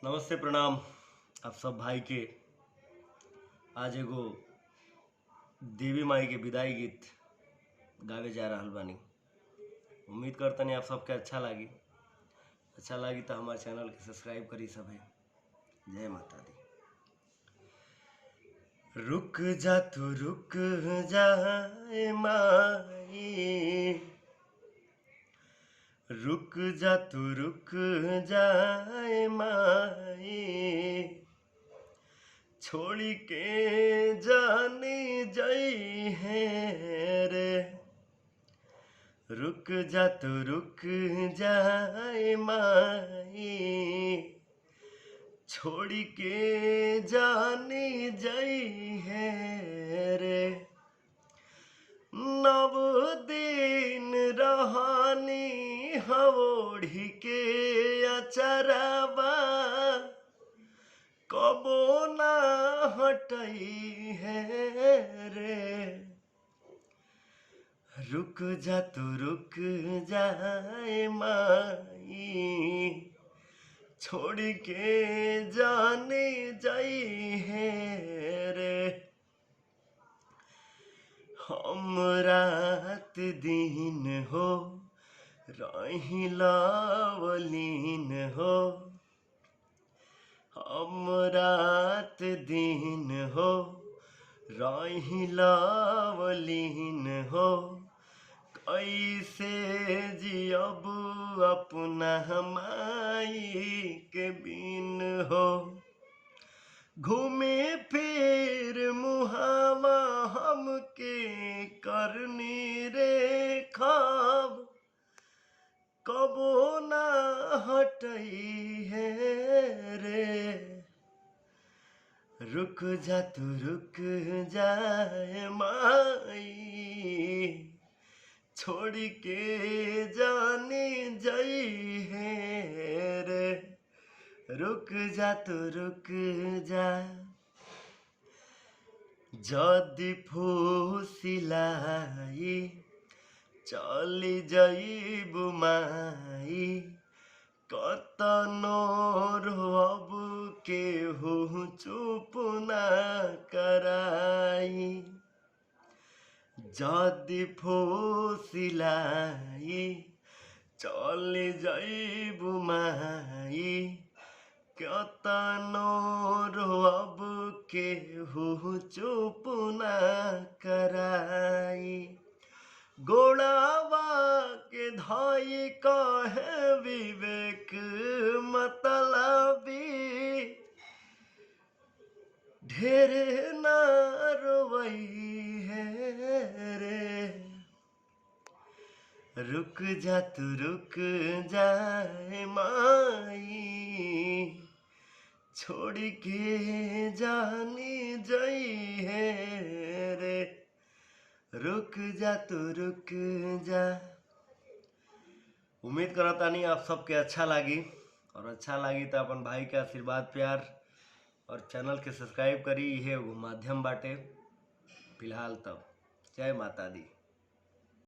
नमस्ते प्रणाम आप सब भाई के। आज एगो देवी माई के विदाई गीत गावे जा रहल बानी। उम्मीद करतनी आप सबके अच्छा लागी तो हमारे चैनल के सब्सक्राइब करी सभे। जय माता दी। रुक जा तू रुक जाए माई, रुक जा तू रुक जाए माई, छोड़ी के जानी जाई है रे। रुक जा तू रुक जाए माई, छोड़ी के जानी जाई है रे। नव दिन रहानी हवोढ़ी के अचरवा, कबो ना हटई है रे। रुक जा तू रुक जाए माई, छोड़ के जाने जाई है रे। हम रात दिन हो रही लावलीन हो, हम रात दिन हो रही लावलीन हो। कैसे जियब अपना माई के बिन हो। घूमे फिर मुहावा हमके करनी रे खाब, कबो ना हटई है रे। रुक जा तू रुक जाए माई, छोड़ के जाने जाई है रे। रुक जा तू रुक जा। जदि फुसिलाई चली जाइबु माई, कतनो रोब केहू चुप ना कराई। जदि फुसिलाई चली जाइबु माई, कतनो रोब केहू चुप ना कराई। गोड़ावा के धाई कहे विवेक मतलबी, ढेर ना रोवई है रे। रुक जा तू रुक जाए माई, छोड़ के जानी जाई है रे। रुक जा तू रुक जा। उम्मीद करतानी आप सबके अच्छा लागी, और अच्छा लागी तो अपन भाई के आशीर्वाद प्यार और चैनल के सब्सक्राइब करी। यह एगो माध्यम बाटे फिलहाल तब। जय माता दी।